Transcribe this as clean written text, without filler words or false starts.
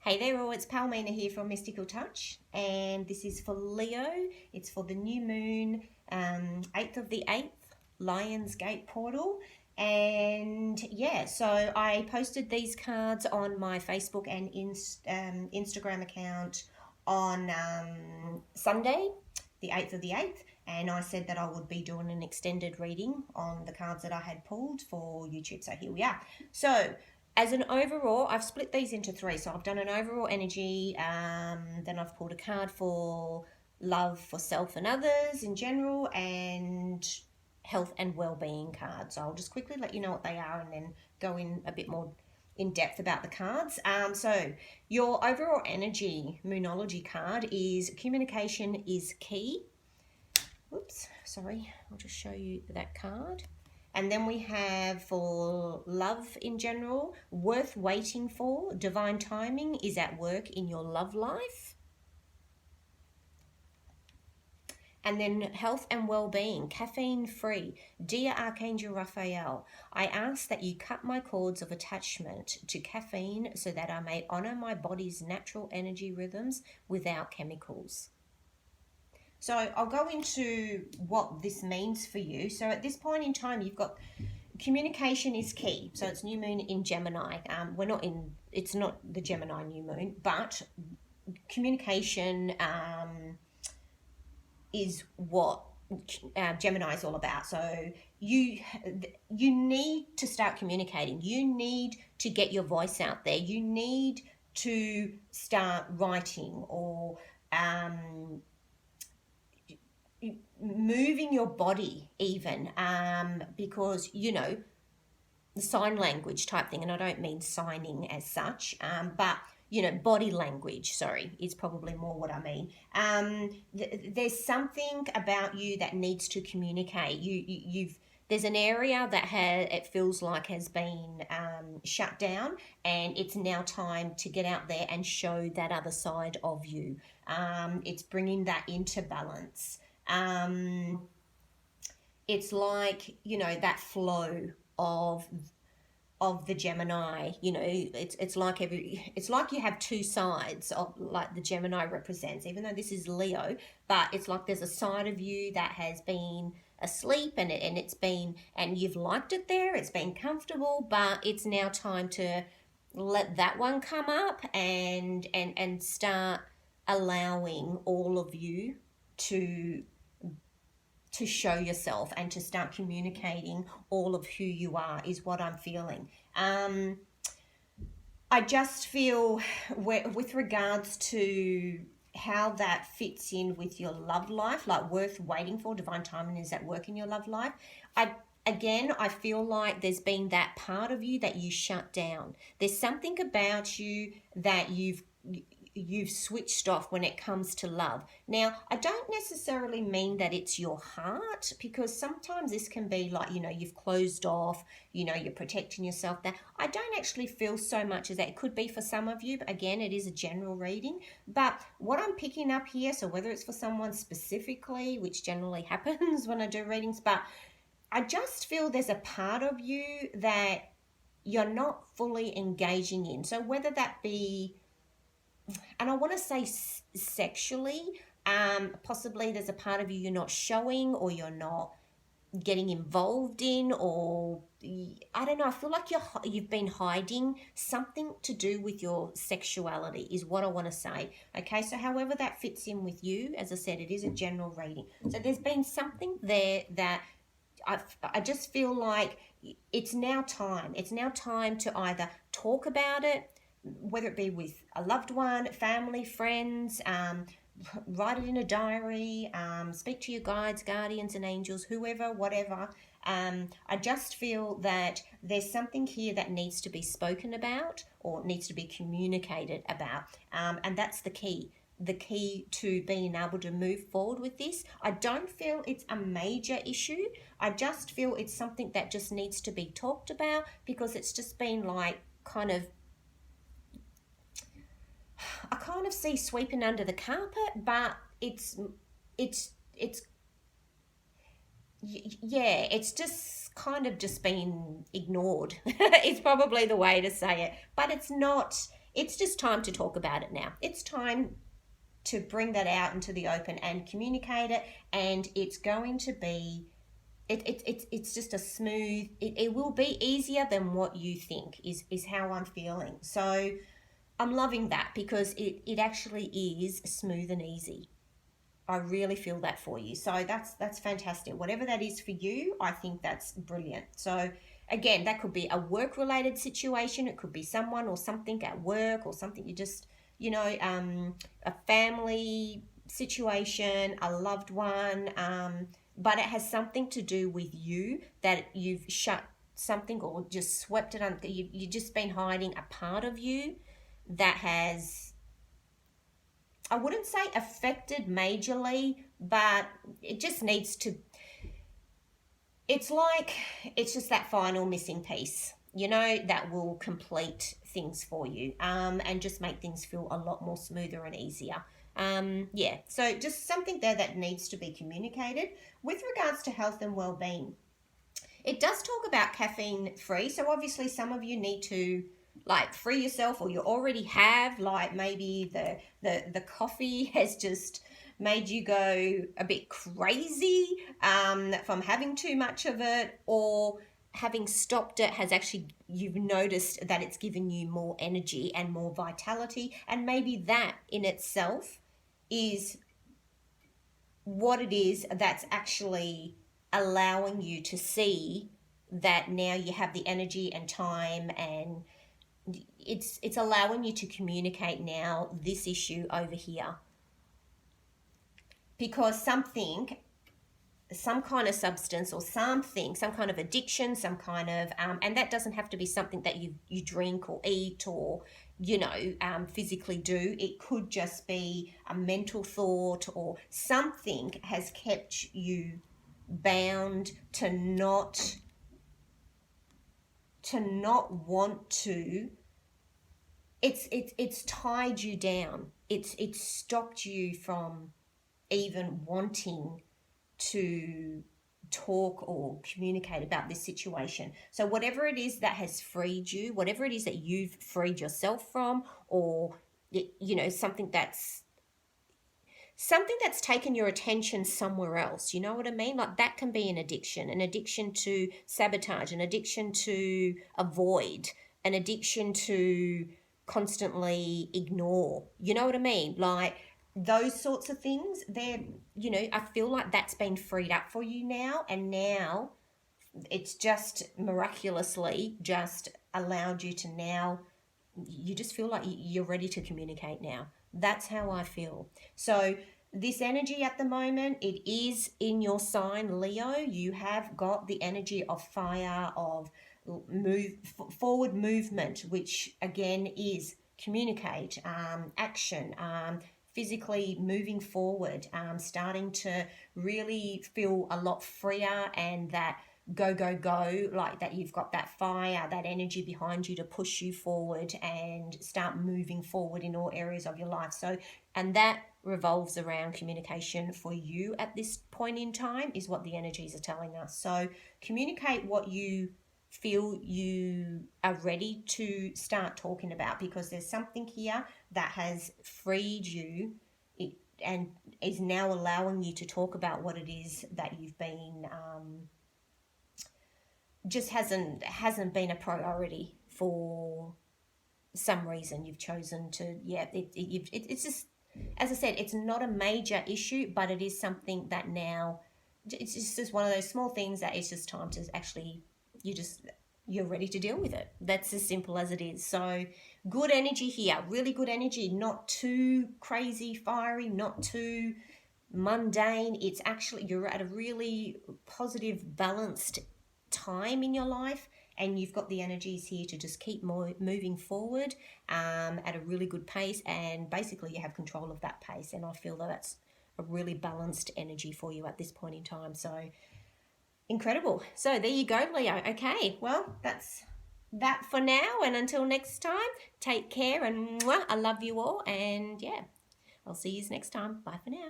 Hey there all, it's Palmina here from Mystical Touch, and this is for Leo. It's for the new moon, 8th of the 8th, Lion's Gate portal. And yeah, so I posted these cards on my Facebook and Instagram account on Sunday, the 8th of the 8th, and I said that I would be doing an extended reading on the cards that I had pulled for YouTube. So here we are. So as an overall, I've split these into three. So I've done an overall energy, then I've pulled a card for love for self and others in general, and health and well-being cards. So I'll just quickly let you know what they are and then go in a bit more in depth about the cards. So your overall energy moonology card is communication is key. Oops, sorry, I'll just show you that card. And then we have for love in general, worth waiting for, divine timing is at work in your love life. And then health and well-being, caffeine-free. Dear Archangel Raphael, I ask that you cut my cords of attachment to caffeine so that I may honor my body's natural energy rhythms without chemicals. So I'll go into what this means for you. So at this point in time, you've got communication is key. So it's new moon in Gemini. It's not the Gemini new moon, but communication is what Gemini is all about. So you need to start communicating. You need to get your voice out there. You need to start writing or moving your body even, because the sign language type thing, and I don't mean signing as such, but body language, sorry, is probably more what I mean. There's something about you that needs to communicate. There's an area that it feels like has been shut down, and it's now time to get out there and show that other side of you. It's bringing that into balance. It's like, that flow of the Gemini, it's like you have two sides of, like the Gemini represents, even though this is Leo, but it's like there's a side of you that has been asleep and you've liked it there, it's been comfortable, but it's now time to let that one come up and start allowing all of you to show yourself and to start communicating all of who you are is what I'm feeling. I just feel with regards to how that fits in with your love life, like worth waiting for, divine timing is at work in your love life. I feel like there's been that part of you that you shut down. There's something about you that you've switched off when it comes to love. Now, I don't necessarily mean that it's your heart, because sometimes this can be like, you've closed off, you're protecting yourself. That I don't actually feel so much as that. It could be for some of you, but again, it is a general reading. But what I'm picking up here, so whether it's for someone specifically, which generally happens when I do readings, but I just feel there's a part of you that you're not fully engaging in. So whether that be, and I want to say sexually, possibly there's a part of you you're not showing, or you're not getting involved in, or I don't know, I feel like you've been hiding something to do with your sexuality is what I want to say. Okay, so however that fits in with you, as I said, it is a general reading. So there's been something there that I just feel like it's now time. It's now time to either talk about it, whether it be with a loved one, family, friends, write it in a diary, speak to your guides, guardians and angels, whoever, whatever. I just feel that there's something here that needs to be spoken about or needs to be communicated about, and that's the key to being able to move forward with this. I don't feel it's a major issue. I just feel it's something that just needs to be talked about, because it's just been like I kind of see sweeping under the carpet, but it's just kind of just been ignored. It's probably the way to say it, but it's not it's just time to talk about it now. It's time to bring that out into the open and communicate it, and it's going to be it's just a smooth, it will be easier than what you think is how I'm feeling. So I'm loving that, because it actually is smooth and easy. I really feel that for you. So that's fantastic. Whatever that is for you, I think that's brilliant. So again, that could be a work-related situation. It could be someone or something at work, or something you just, a family situation, a loved one, but it has something to do with you, that you've shut something or just swept it under. You've just been hiding a part of you that has, I wouldn't say affected majorly, but it just needs to, it's like, it's just that final missing piece, that will complete things for you, and just make things feel a lot more smoother and easier. So just something there that needs to be communicated. With regards to health and well-being, it does talk about caffeine free. So obviously some of you need to free yourself, or you already have, maybe the coffee has just made you go a bit crazy from having too much of it, or having stopped it has actually, you've noticed that it's given you more energy and more vitality, and maybe that in itself is what it is that's actually allowing you to see that now you have the energy and time, and it's allowing you to communicate now this issue over here, because some kind of substance or something, some kind of addiction, some kind of and that doesn't have to be something that you drink or eat or physically do. It could just be a mental thought, or something has kept you bound to not want to. It's tied you down. It's stopped you from even wanting to talk or communicate about this situation. So whatever it is that has freed you, whatever it is that you've freed yourself from, or something that's taken your attention somewhere else, you know what I mean? That can be an addiction to sabotage, an addiction to avoid, an addiction to constantly ignore, you know what I mean? Those sorts of things, they're, I feel like that's been freed up for you now, and now it's just miraculously just allowed you to, now you just feel like you're ready to communicate now. That's how I feel. So this energy at the moment, it is in your sign, Leo. You have got the energy of fire, of forward movement, which again is communicate, action, physically moving forward, starting to really feel a lot freer, and that go, that you've got that fire, that energy behind you to push you forward and start moving forward in all areas of your life. So, and that revolves around communication for you at this point in time, is what the energies are telling us. So communicate what you feel you are ready to start talking about, because there's something here that has freed you and is now allowing you to talk about what it is that you've been just hasn't been a priority for some reason. You've chosen to, it's just, as I said, it's not a major issue, but it is something that now, it's just one of those small things that it's just time to actually, you're ready to deal with it. That's as simple as it is. So good energy here, really good energy, not too crazy fiery, not too mundane. It's actually, you're at a really positive, balanced time in your life, and you've got the energies here to just keep moving forward at a really good pace, and basically you have control of that pace, and I feel that that's a really balanced energy for you at this point in time. So incredible. So there you go, Leo. Okay, well, that's that for now, and until next time, take care, and mwah, I love you all, and yeah, I'll see you next time. Bye for now.